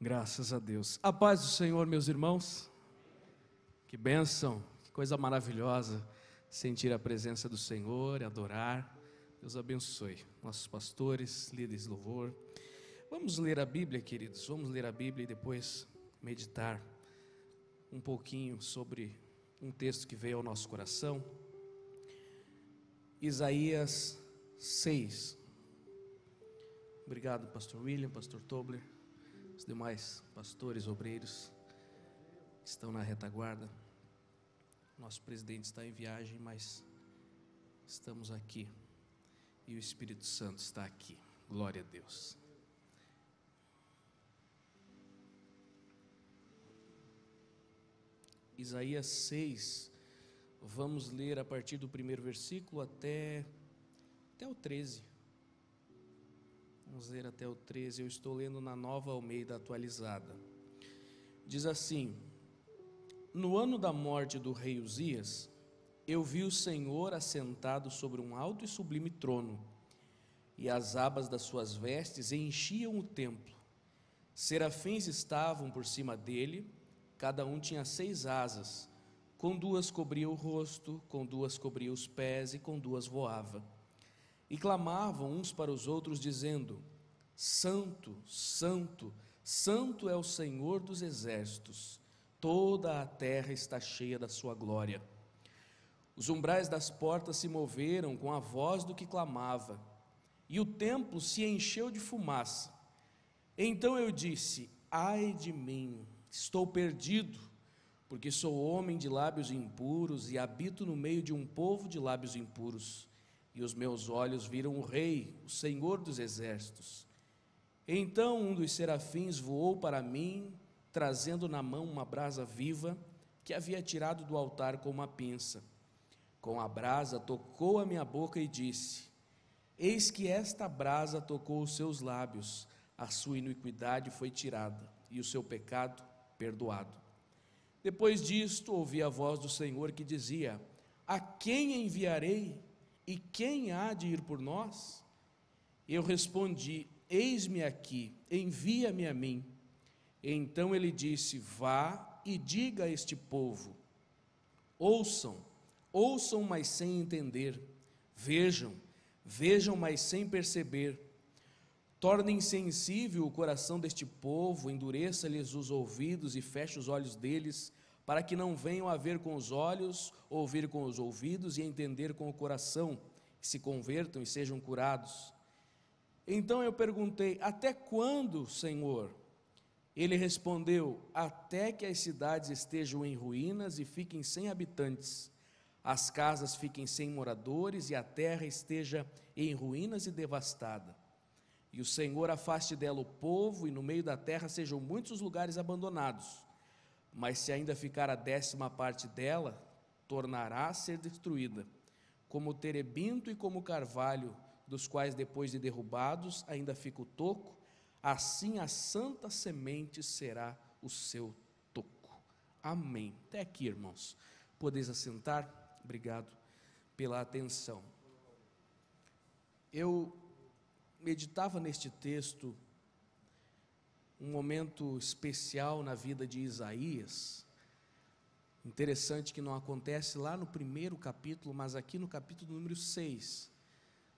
Graças a Deus. A paz do Senhor, meus irmãos. Que bênção, que coisa maravilhosa sentir a presença do Senhor e adorar. Deus abençoe nossos pastores, líderes de louvor. Vamos ler a Bíblia, queridos. Vamos ler a Bíblia e depois meditar um pouquinho sobre um texto que veio ao nosso coração. Isaías 6. Obrigado, pastor William, pastor Tobler, os demais pastores, obreiros que estão na retaguarda. Nosso presidente está em viagem, mas estamos aqui e o Espírito Santo está aqui. Glória a Deus. Isaías 6, vamos ler a partir do primeiro versículo até o 13. Vamos ler até o 13, eu estou lendo na Nova Almeida atualizada. Diz assim: No ano da morte do rei Uzias, eu vi o Senhor assentado sobre um alto e sublime trono, e as abas das suas vestes enchiam o templo. Serafins estavam por cima dele, cada um tinha 6 asas, com 2 cobria o rosto, com 2 cobria os pés e com 2 voava. E clamavam uns para os outros, dizendo: Santo, Santo, Santo é o Senhor dos exércitos, toda a terra está cheia da sua glória. Os umbrais das portas se moveram com a voz do que clamava, e o templo se encheu de fumaça. Então eu disse: Ai de mim, estou perdido, porque sou homem de lábios impuros e habito no meio de um povo de lábios impuros. E os meus olhos viram o Rei, o Senhor dos exércitos. Então um dos serafins voou para mim, trazendo na mão uma brasa viva, que havia tirado do altar com uma pinça. Com a brasa tocou a minha boca e disse: Eis que esta brasa tocou os seus lábios, a sua iniquidade foi tirada, e o seu pecado perdoado. Depois disto ouvi a voz do Senhor que dizia: A quem enviarei? E quem há de ir por nós? Eu respondi: Eis-me aqui, envia-me a mim. Então ele disse: Vá e diga a este povo: Ouçam, ouçam, mas sem entender. Vejam, vejam, mas sem perceber. Torne insensível o coração deste povo, endureça-lhes os ouvidos e feche os olhos deles, para que não venham a ver com os olhos, ouvir com os ouvidos e entender com o coração, e se convertam e sejam curados. Então eu perguntei: Até quando, Senhor? Ele respondeu: Até que as cidades estejam em ruínas e fiquem sem habitantes, as casas fiquem sem moradores e a terra esteja em ruínas e devastada. E o Senhor afaste dela o povo, e no meio da terra sejam muitos os lugares abandonados. Mas se ainda ficar a 10ª parte dela, tornará a ser destruída, como o terebinto e como o carvalho, dos quais depois de derrubados ainda fica o toco, assim a santa semente será o seu toco. Amém. Até aqui, irmãos. Podeis assentar? Obrigado pela atenção. Eu meditava neste texto, um momento especial na vida de Isaías. Interessante que não acontece lá no primeiro capítulo, mas aqui no capítulo número 6.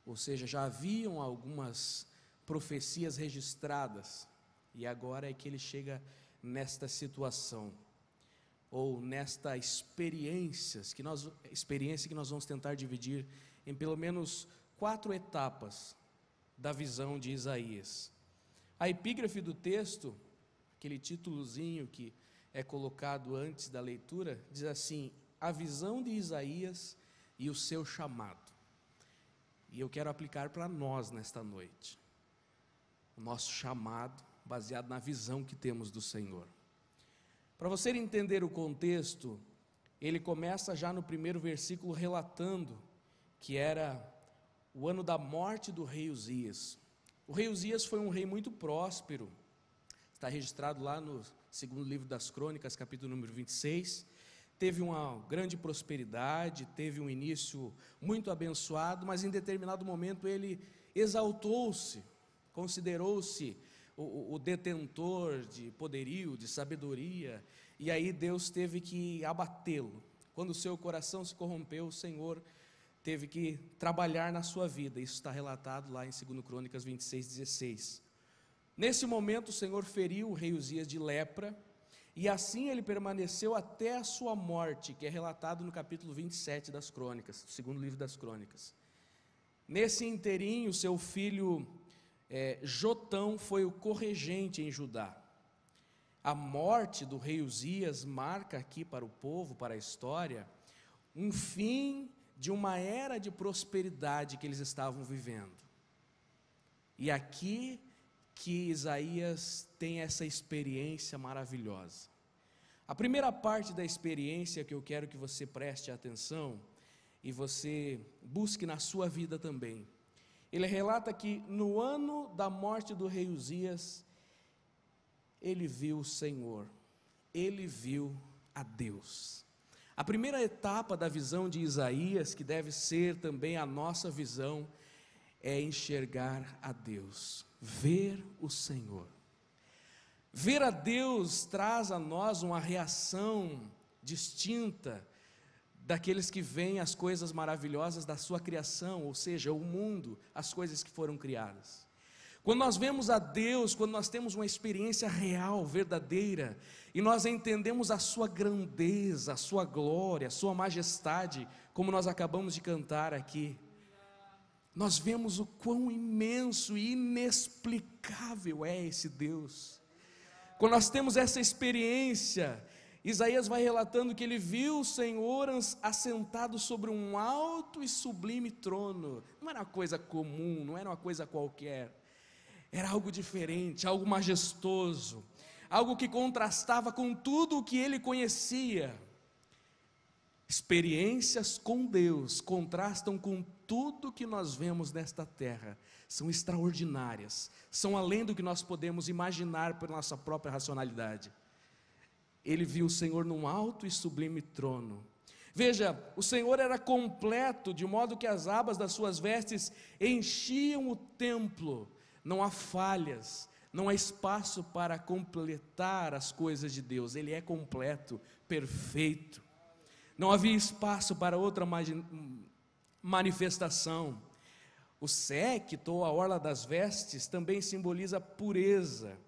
Ou seja, já haviam algumas profecias registradas, e agora é que ele chega nesta situação, ou nesta experiência que nós vamos tentar dividir em pelo menos 4 etapas da visão de Isaías. A epígrafe do texto, aquele títulozinho que é colocado antes da leitura, diz assim: a visão de Isaías e o seu chamado. E eu quero aplicar para nós nesta noite, o nosso chamado baseado na visão que temos do Senhor. Para você entender o contexto, ele começa já no primeiro versículo relatando que era o ano da morte do rei Uzias. O rei Uzias foi um rei muito próspero, está registrado lá no segundo livro das Crônicas, capítulo número 26, teve uma grande prosperidade, teve um início muito abençoado, mas em determinado momento ele exaltou-se, considerou-se o detentor de poderio, de sabedoria, e aí Deus teve que abatê-lo. Quando o seu coração se corrompeu, o Senhor teve que trabalhar na sua vida. Isso está relatado lá em 2 Crônicas 26:16. Nesse momento o Senhor feriu o rei Uzias de lepra, e assim ele permaneceu até a sua morte, que é relatado no capítulo 27 das Crônicas, do segundo livro das Crônicas. Nesse inteirinho, seu filho Jotão foi o corregente em Judá. A morte do rei Uzias marca aqui para o povo, para a história, um fim de uma era de prosperidade que eles estavam vivendo. E aqui que Isaías tem essa experiência maravilhosa. A primeira parte da experiência que eu quero que você preste atenção e você busque na sua vida também. Ele relata que no ano da morte do rei Uzias, ele viu o Senhor, ele viu a Deus. A primeira etapa da visão de Isaías, que deve ser também a nossa visão, é enxergar a Deus, ver o Senhor. Ver a Deus traz a nós uma reação distinta daqueles que veem as coisas maravilhosas da sua criação, ou seja, o mundo, as coisas que foram criadas. Quando nós vemos a Deus, quando nós temos uma experiência real, verdadeira, e nós entendemos a sua grandeza, a sua glória, a sua majestade, como nós acabamos de cantar aqui, nós vemos o quão imenso e inexplicável é esse Deus. Quando nós temos essa experiência, Isaías vai relatando que ele viu o Senhor assentado sobre um alto e sublime trono. Não era uma coisa comum, não era uma coisa qualquer, era algo diferente, algo majestoso, algo que contrastava com tudo o que ele conhecia. Experiências com Deus contrastam com tudo que nós vemos nesta terra, são extraordinárias, são além do que nós podemos imaginar por nossa própria racionalidade. Ele viu o Senhor num alto e sublime trono. Veja, o Senhor era completo, de modo que as abas das suas vestes enchiam o templo. Não há falhas, não há espaço para completar as coisas de Deus. Ele é completo, perfeito. Não havia espaço para outra manifestação. O séquito, ou a orla das vestes, também simboliza pureza.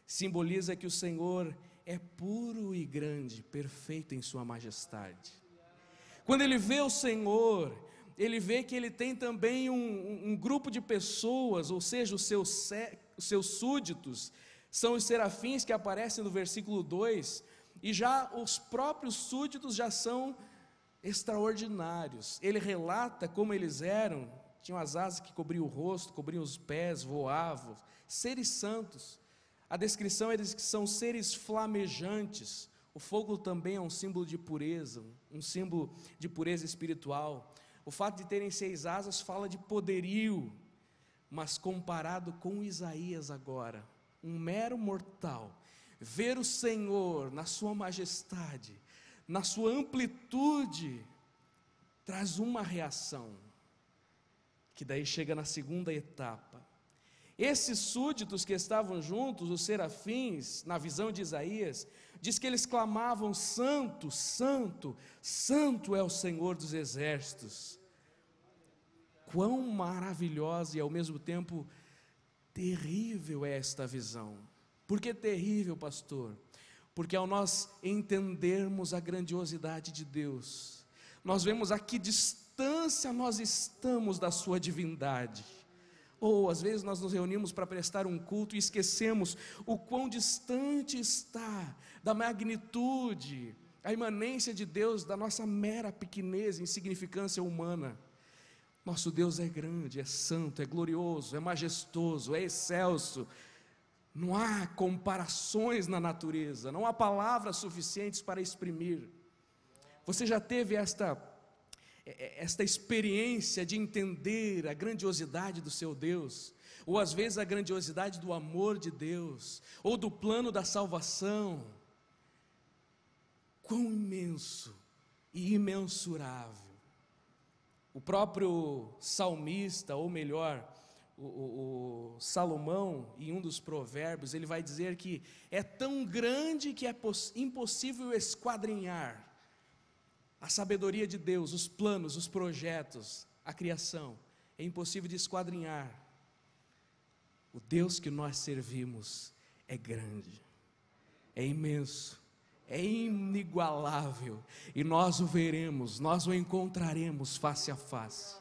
Simboliza que o Senhor é puro e grande, perfeito em sua majestade. Quando ele vê o Senhor, ele vê que ele tem também um grupo de pessoas, ou seja, os seus súditos, são os serafins que aparecem no versículo 2, e já os próprios súditos já são extraordinários. Ele relata como eles eram, tinham as asas que cobriam o rosto, cobriam os pés, voavam, seres santos. A descrição é que são seres flamejantes. O fogo também é um símbolo de pureza, um símbolo de pureza espiritual. O fato de terem 6 asas fala de poderio, mas comparado com Isaías agora, um mero mortal, ver o Senhor na sua majestade, na sua amplitude, traz uma reação, que daí chega na segunda etapa. Esses súditos que estavam juntos, os serafins, na visão de Isaías, diz que eles clamavam: santo, santo, santo é o Senhor dos exércitos. Quão maravilhosa e ao mesmo tempo terrível é esta visão. Por que terrível, pastor? Porque ao nós entendermos a grandiosidade de Deus, nós vemos a que distância nós estamos da sua divindade. Ou às vezes nós nos reunimos para prestar um culto e esquecemos o quão distante está da magnitude, a imanência de Deus, da nossa mera pequenez e insignificância humana. Nosso Deus é grande, é santo, é glorioso, é majestoso, é excelso. Não há comparações na natureza, não há palavras suficientes para exprimir. Você já teve esta experiência de entender a grandiosidade do seu Deus, ou às vezes a grandiosidade do amor de Deus, ou do plano da salvação? Quão imenso e imensurável. O próprio salmista, ou melhor, o Salomão, em um dos provérbios, ele vai dizer que é tão grande que é impossível esquadrinhar a sabedoria de Deus, os planos, os projetos, a criação. É impossível de esquadrinhar. O Deus que nós servimos é grande, é imenso, é inigualável, e nós o veremos, nós o encontraremos face a face.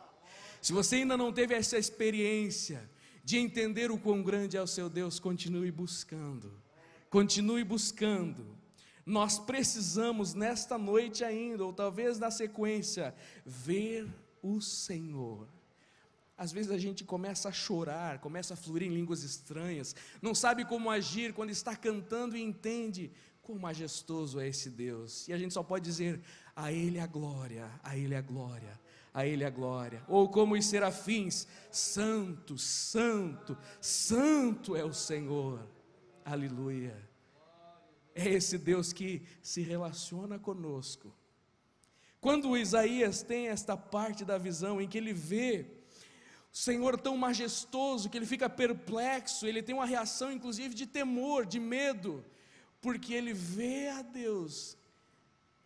Se você ainda não teve essa experiência de entender o quão grande é o seu Deus, continue buscando, continue buscando. Nós precisamos nesta noite ainda, ou talvez na sequência, ver o Senhor. Às vezes a gente começa a chorar, começa a fluir em línguas estranhas, não sabe como agir quando está cantando e entende quão majestoso é esse Deus. E a gente só pode dizer: a Ele a glória, a Ele a glória, a Ele a glória. Ou como os serafins: santo, santo, santo é o Senhor. Aleluia. É esse Deus que se relaciona conosco. Quando Isaías tem esta parte da visão em que ele vê o Senhor tão majestoso, que ele fica perplexo, ele tem uma reação inclusive de temor, de medo, porque ele vê a Deus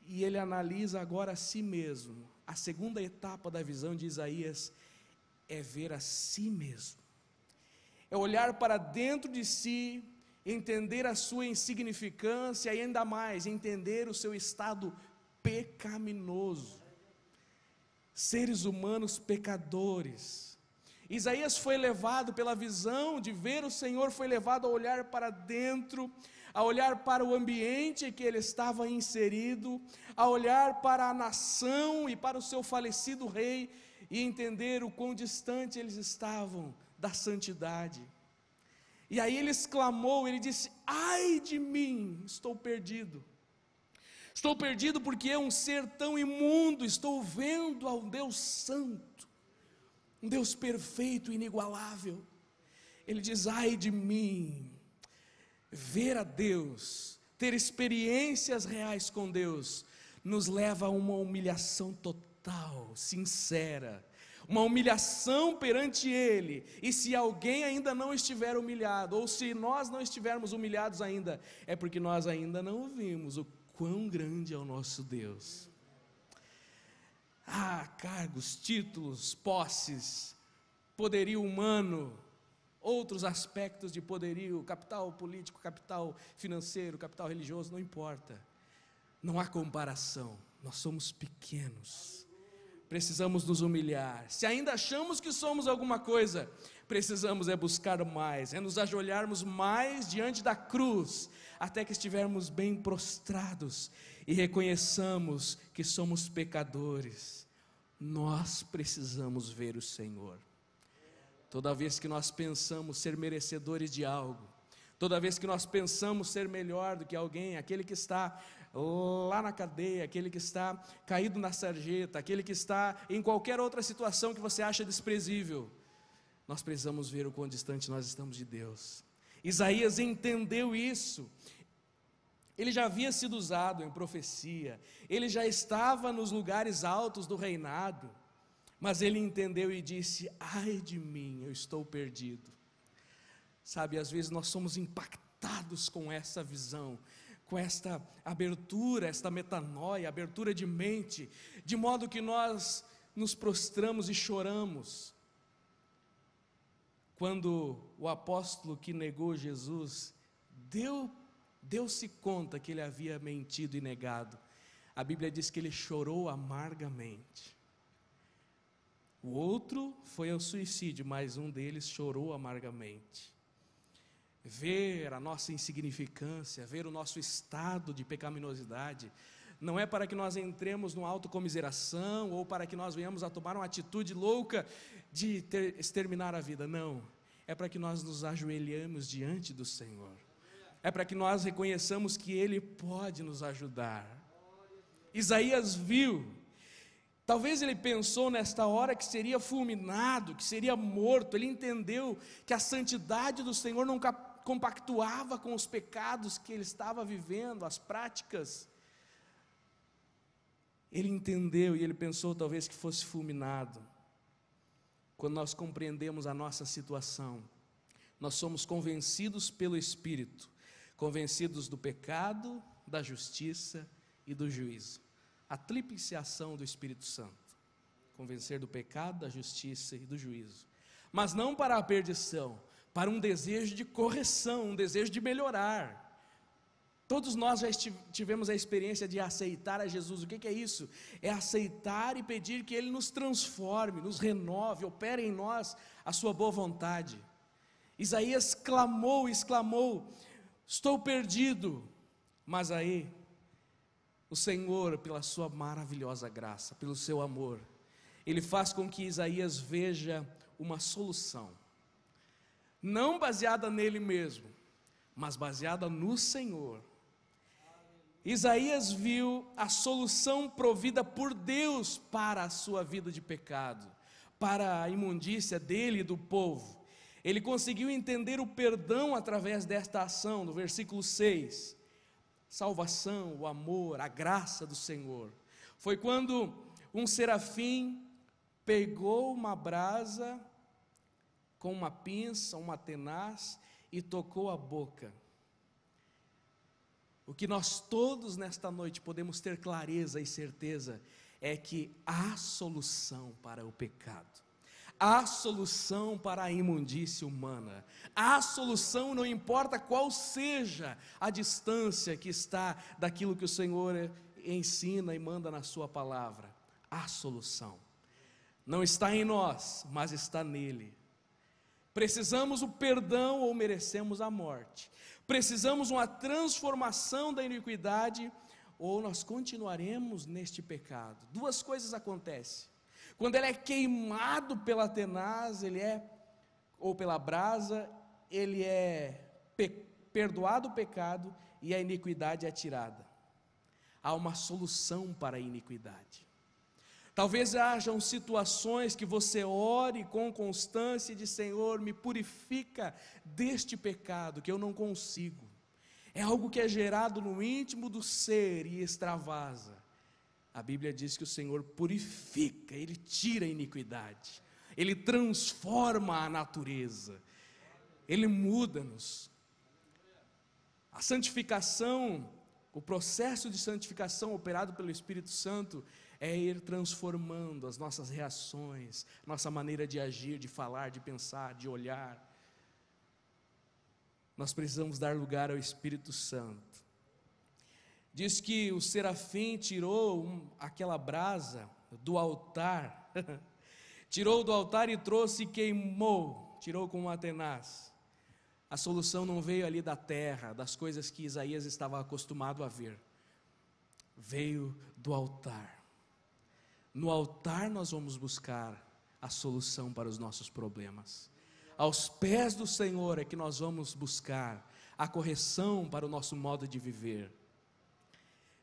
e ele analisa agora a si mesmo. A segunda etapa da visão de Isaías é ver a si mesmo, é olhar para dentro de si, entender a sua insignificância e ainda mais, entender o seu estado pecaminoso. Seres humanos pecadores. Isaías foi levado pela visão de ver o Senhor, foi levado a olhar para dentro, a olhar para o ambiente em que ele estava inserido, a olhar para a nação e para o seu falecido rei, e entender o quão distante eles estavam da santidade. E aí ele exclamou, ele disse: ai de mim, estou perdido porque é um ser tão imundo, estou vendo ao Deus santo, um Deus perfeito, inigualável. Ele diz: ai de mim. Ver a Deus, ter experiências reais com Deus, nos leva a uma humilhação total, sincera, uma humilhação perante Ele. E se alguém ainda não estiver humilhado, ou se nós não estivermos humilhados ainda, é porque nós ainda não vimos o quão grande é o nosso Deus. Cargos, títulos, posses, poderio humano, outros aspectos de poderio, capital político, capital financeiro, capital religioso, não importa, não há comparação. Nós somos pequenos, precisamos nos humilhar. Se ainda achamos que somos alguma coisa, precisamos buscar mais, nos ajoelharmos mais diante da cruz, até que estivermos bem prostrados e reconheçamos que somos pecadores. Nós precisamos ver o Senhor. Toda vez que nós pensamos ser merecedores de algo, toda vez que nós pensamos ser melhor do que alguém, aquele que está lá na cadeia, aquele que está caído na sarjeta, aquele que está em qualquer outra situação que você acha desprezível, nós precisamos ver o quão distante nós estamos de Deus. Isaías entendeu isso. Ele já havia sido usado em profecia, ele já estava nos lugares altos do reinado, mas ele entendeu e disse: ai de mim, eu estou perdido. Sabe, às vezes nós somos impactados com essa visão, com esta abertura, esta metanoia, abertura de mente, de modo que nós nos prostramos e choramos. Quando o apóstolo que negou Jesus deu-se conta que ele havia mentido e negado, a Bíblia diz que ele chorou amargamente. O outro foi ao suicídio, mas um deles chorou amargamente. Ver a nossa insignificância, ver o nosso estado de pecaminosidade, não é para que nós entremos numa autocomiseração, ou para que nós venhamos a tomar uma atitude louca de exterminar a vida, não. É para que nós nos ajoelhemos diante do Senhor, é para que nós reconheçamos que Ele pode nos ajudar. Isaías viu, talvez ele pensou nesta hora que seria fulminado, que seria morto. Ele entendeu que a santidade do Senhor não compactuava com os pecados que ele estava vivendo, as práticas. Ele entendeu e ele pensou talvez que fosse fulminado. quando nós compreendemos a nossa situação, nós somos convencidos pelo Espírito, convencidos do pecado, da justiça e do juízo. A tríplice ação do Espírito Santo: convencer do pecado, da justiça e do juízo. Mas não para a perdição, para um desejo de correção, um desejo de melhorar. Todos nós já tivemos a experiência de aceitar a Jesus. O que é isso? É aceitar e pedir que Ele nos transforme, nos renove, opere em nós a sua boa vontade. Isaías clamou, exclamou: estou perdido. Mas aí, o Senhor, pela sua maravilhosa graça, pelo seu amor, Ele faz com que Isaías veja uma solução, não baseada nele mesmo, mas baseada no Senhor. Isaías viu a solução provida por Deus para a sua vida de pecado, para a imundícia dele e do povo. Ele conseguiu entender o perdão através desta ação, no versículo 6, salvação, o amor, a graça do Senhor. Foi quando um serafim pegou uma brasa com uma pinça, uma tenaz, e tocou a boca. O que nós todos nesta noite podemos ter clareza e certeza é que há solução para o pecado, há solução para a imundícia humana, há solução, não importa qual seja a distância que está daquilo que o Senhor ensina e manda na sua palavra. Há solução, não está em nós, mas está nele. Precisamos o perdão ou merecemos a morte. Precisamos uma transformação da iniquidade ou nós continuaremos neste pecado. Duas coisas acontecem: quando ele é queimado pela tenaz, ou pela brasa, ele é perdoado o pecado e a iniquidade é tirada. Há uma solução para a iniquidade. Talvez hajam situações que você ore com constância e diz: Senhor, me purifica deste pecado que eu não consigo. É algo que é gerado no íntimo do ser e extravasa. A Bíblia diz que o Senhor purifica, Ele tira a iniquidade, Ele transforma a natureza, Ele muda-nos. A santificação, o processo de santificação operado pelo Espírito Santo é ir transformando as nossas reações, nossa maneira de agir, de falar, de pensar, de olhar. Nós precisamos dar lugar ao Espírito Santo. Diz que o serafim tirou aquela brasa do altar, tirou do altar e trouxe e queimou, tirou com uma tenaz. A solução não veio ali da terra, das coisas que Isaías estava acostumado a ver, veio do altar. No altar nós vamos buscar a solução para os nossos problemas. Aos pés do Senhor é que nós vamos buscar a correção para o nosso modo de viver.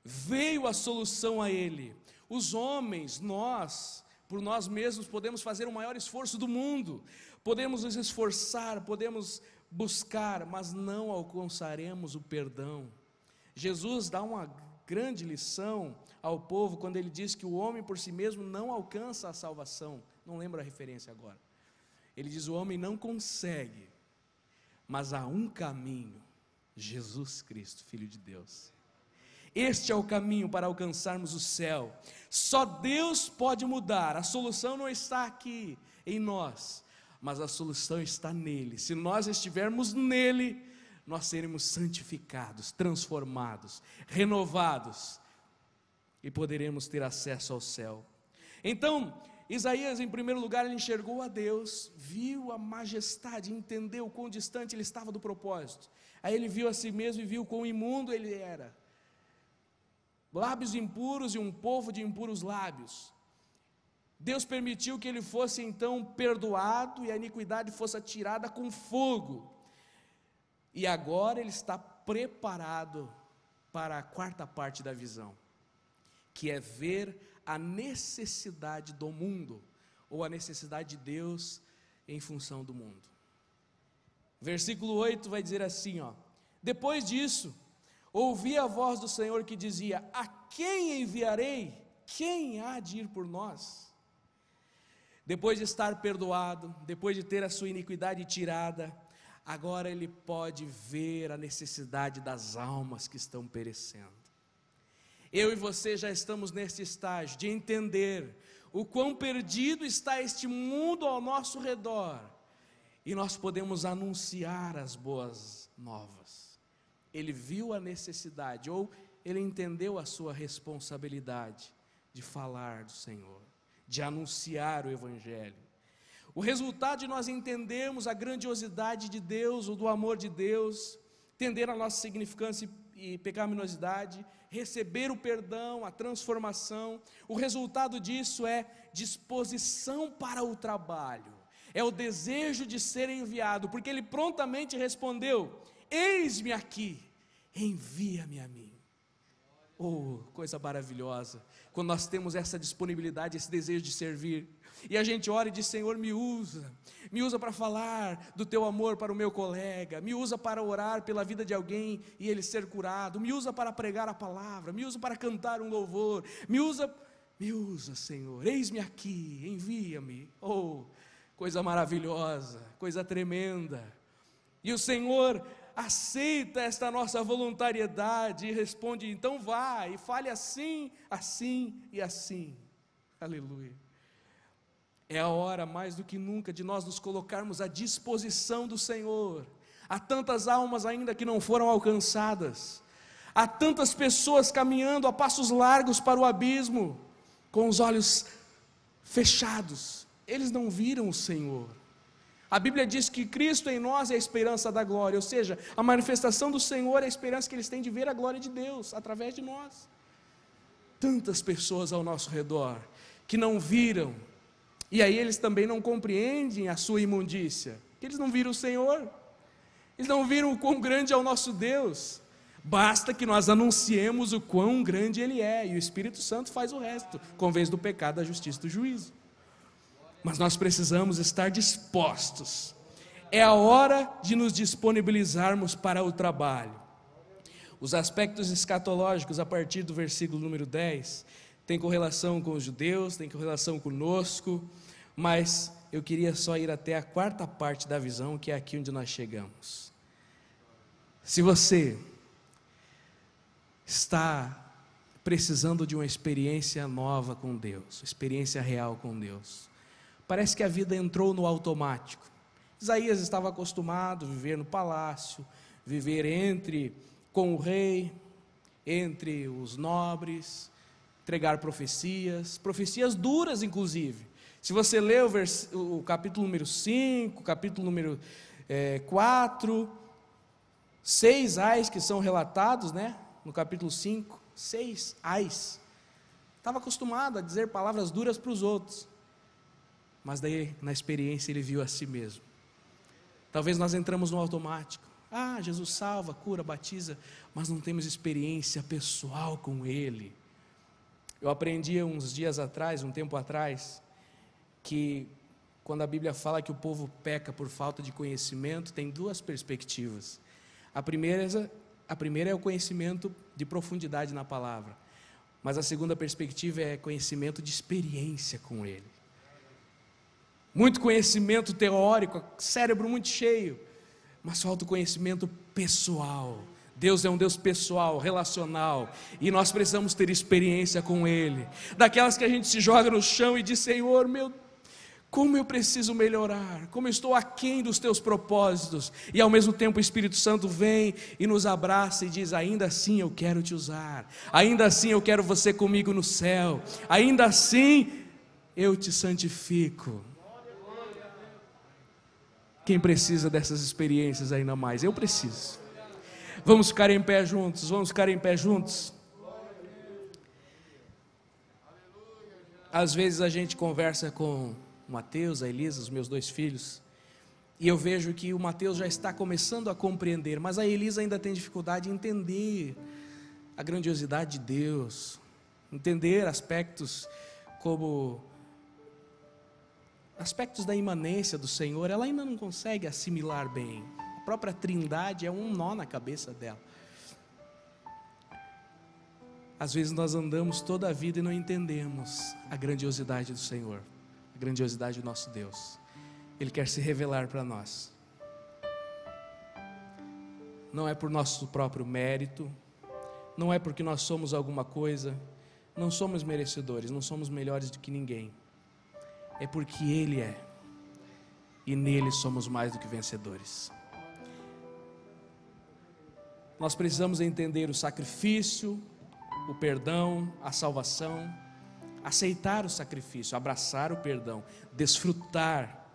Veio a solução a Ele. Os homens, nós, por nós mesmos, podemos fazer o maior esforço do mundo, podemos nos esforçar, podemos buscar, mas não alcançaremos o perdão. Jesus dá uma grande lição ao povo quando ele diz que o homem por si mesmo não alcança a salvação. Não lembro a referência agora. Ele diz: o homem não consegue, mas há um caminho, Jesus Cristo, Filho de Deus. Este é o caminho para alcançarmos o céu. Só Deus pode mudar. A solução não está aqui em nós, mas a solução está nele. Se nós estivermos nele, nós seremos santificados, transformados, renovados e poderemos ter acesso ao céu. Então, Isaías, em primeiro lugar, ele enxergou a Deus, viu a majestade, entendeu quão distante ele estava do propósito. Aí ele viu a si mesmo e viu quão imundo ele era. Lábios impuros e um povo de impuros lábios. Deus permitiu que ele fosse então perdoado e a iniquidade fosse atirada com fogo. E agora ele está preparado para a quarta parte da visão, que é ver a necessidade do mundo, ou a necessidade de Deus em função do mundo. Versículo 8 vai dizer assim, depois disso, ouvi a voz do Senhor que dizia: a quem enviarei? Quem há de ir por nós? depois de estar perdoado, depois de ter a sua iniquidade tirada, agora ele pode ver a necessidade das almas que estão perecendo. Eu e você já estamos nesse estágio de entender o quão perdido está este mundo ao nosso redor, e nós podemos anunciar as boas novas. Ele viu a necessidade, ou ele entendeu a sua responsabilidade de falar do Senhor, de anunciar o Evangelho. O resultado de nós entendermos a grandiosidade de Deus, ou do amor de Deus, entender a nossa significância e pecaminosidade, receber o perdão, a transformação, o resultado disso é disposição para o trabalho, é o desejo de ser enviado, porque ele prontamente respondeu: eis-me aqui, envia-me a mim. Oh, coisa maravilhosa, quando nós temos essa disponibilidade, esse desejo de servir, e a gente ora e diz: Senhor, me usa para falar do teu amor para o meu colega, me usa para orar pela vida de alguém e ele ser curado, me usa para pregar a palavra, me usa para cantar um louvor, me usa Senhor, eis-me aqui, envia-me. Oh, coisa maravilhosa, coisa tremenda, e o Senhor aceita esta nossa voluntariedade e responde: então vá e fale assim, assim e assim. Aleluia. É a hora mais do que nunca de nós nos colocarmos à disposição do Senhor. Há tantas almas ainda que não foram alcançadas, há tantas pessoas caminhando a passos largos para o abismo, com os olhos fechados, eles não viram o Senhor. A Bíblia diz que Cristo em nós é a esperança da glória, ou seja, a manifestação do Senhor é a esperança que eles têm de ver a glória de Deus através de nós. Tantas pessoas ao nosso redor que não viram, e aí eles também não compreendem a sua imundícia, que eles não viram o Senhor, eles não viram o quão grande é o nosso Deus. Basta que nós anunciemos o quão grande Ele é, e o Espírito Santo faz o resto, convence do pecado, da justiça e do juízo. Mas nós precisamos estar dispostos. É a hora de nos disponibilizarmos para o trabalho. Os aspectos escatológicos, a partir do versículo número 10, tem correlação com os judeus, tem correlação conosco, mas eu queria só ir até a quarta parte da visão, que é aqui onde nós chegamos. Se você está precisando de uma experiência nova com Deus, experiência real com Deus, parece que a vida entrou no automático. Isaías estava acostumado a viver no palácio, viver com o rei, entre os nobres, entregar profecias duras inclusive. Se você lê o capítulo número 5, capítulo número 4, 6 ais que são relatados, no capítulo 5, 6 ais. Estava acostumado a dizer palavras duras para os outros, mas daí na experiência ele viu a si mesmo. Talvez nós entramos no automático. Jesus salva, cura, batiza, mas não temos experiência pessoal com Ele. Eu aprendi um tempo atrás, que quando a Bíblia fala que o povo peca por falta de conhecimento, tem duas perspectivas. A primeira é o conhecimento de profundidade na palavra, mas a segunda perspectiva é conhecimento de experiência com Ele. Muito conhecimento teórico, cérebro muito cheio, mas falta o conhecimento pessoal. Deus é um Deus pessoal, relacional, e nós precisamos ter experiência com Ele, daquelas que a gente se joga no chão e diz: Senhor, como eu preciso melhorar, como eu estou aquém dos teus propósitos, e ao mesmo tempo o Espírito Santo vem e nos abraça e diz: ainda assim eu quero te usar, ainda assim eu quero você comigo no céu, ainda assim eu te santifico. Quem precisa dessas experiências ainda mais? Eu preciso. Vamos ficar em pé juntos, Às vezes a gente conversa com o Mateus, a Elisa, os meus 2 filhos, e eu vejo que o Mateus já está começando a compreender, mas a Elisa ainda tem dificuldade em entender a grandiosidade de Deus, entender aspectos da imanência do Senhor. Ela ainda não consegue assimilar bem. A própria Trindade é um nó na cabeça dela. Às vezes nós andamos toda a vida e não entendemos a grandiosidade do Senhor. a grandiosidade do nosso Deus. Ele quer se revelar para nós. Não é por nosso próprio mérito, não é porque nós somos alguma coisa, não somos merecedores, não somos melhores do que ninguém. É porque Ele é, e nele somos mais do que vencedores. Nós precisamos entender o sacrifício, o perdão, a salvação, aceitar o sacrifício, abraçar o perdão, desfrutar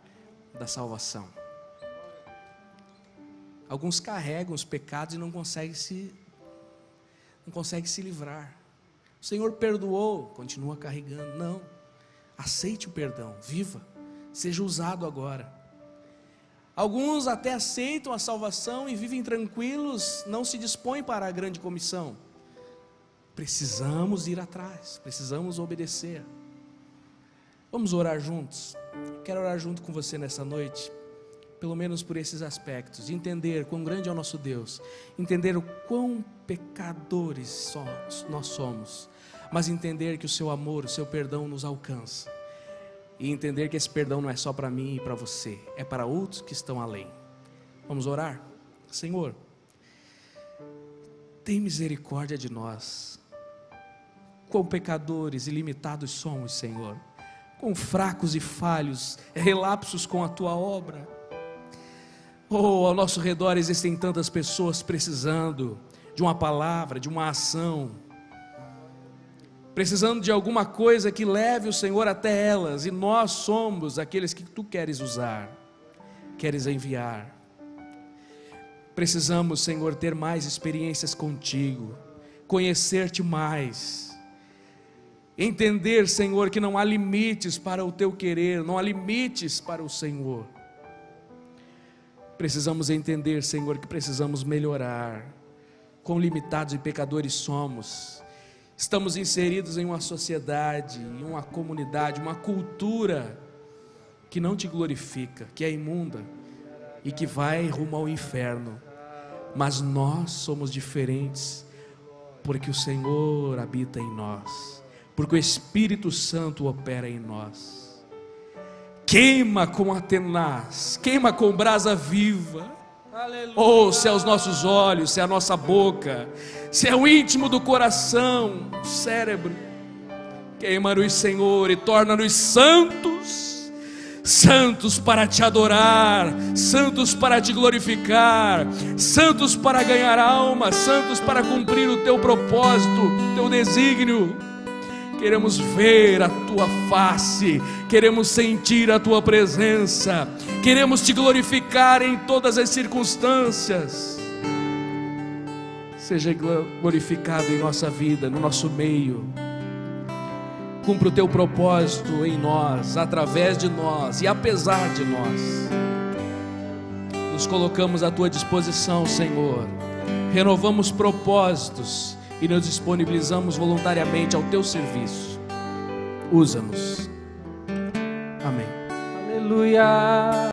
da salvação. Alguns carregam os pecados e não conseguem se livrar. O Senhor perdoou, continua carregando. Não, aceite o perdão, viva, seja usado agora. Alguns até aceitam a salvação e vivem tranquilos, não se dispõem para a grande comissão. Precisamos ir atrás, precisamos obedecer. Vamos orar juntos. Quero orar junto com você nessa noite, pelo menos por esses aspectos, entender quão grande é o nosso Deus, entender o quão pecadores nós somos, mas entender que o seu amor, o seu perdão nos alcança, e entender que esse perdão não é só para mim e para você, é para outros que estão além. Vamos orar? Senhor, tem misericórdia de nós. Quão pecadores e limitados somos, Senhor, quão fracos e falhos, relapsos com a tua obra. Oh, ao nosso redor existem tantas pessoas precisando de uma palavra, de uma ação, precisando de alguma coisa que leve o Senhor até elas, e nós somos aqueles que tu queres usar, queres enviar. Precisamos, Senhor, ter mais experiências contigo, conhecer-te mais, entender, Senhor, que não há limites para o teu querer, não há limites para o Senhor. Precisamos entender, Senhor, que precisamos melhorar. Quão limitados e pecadores somos. Estamos inseridos em uma sociedade, em uma comunidade, uma cultura que não te glorifica, que é imunda e que vai rumo ao inferno. Mas nós somos diferentes, porque o Senhor habita em nós, porque o Espírito Santo opera em nós. Queima com a tenaz, queima com brasa viva. Aleluia. Oh, se é os nossos olhos, se é a nossa boca, se é o íntimo do coração, o cérebro, queima-nos, Senhor, e torna-nos santos, santos para te adorar, santos para te glorificar, santos para ganhar alma, santos para cumprir o teu propósito, o teu desígnio. Queremos ver a tua face, queremos sentir a tua presença, queremos te glorificar em todas as circunstâncias. Seja glorificado em nossa vida, no nosso meio. Cumpra o teu propósito em nós, através de nós e apesar de nós. Nos colocamos à tua disposição, Senhor. Renovamos propósitos e nos disponibilizamos voluntariamente ao teu serviço. Usa-nos. Amém. Aleluia.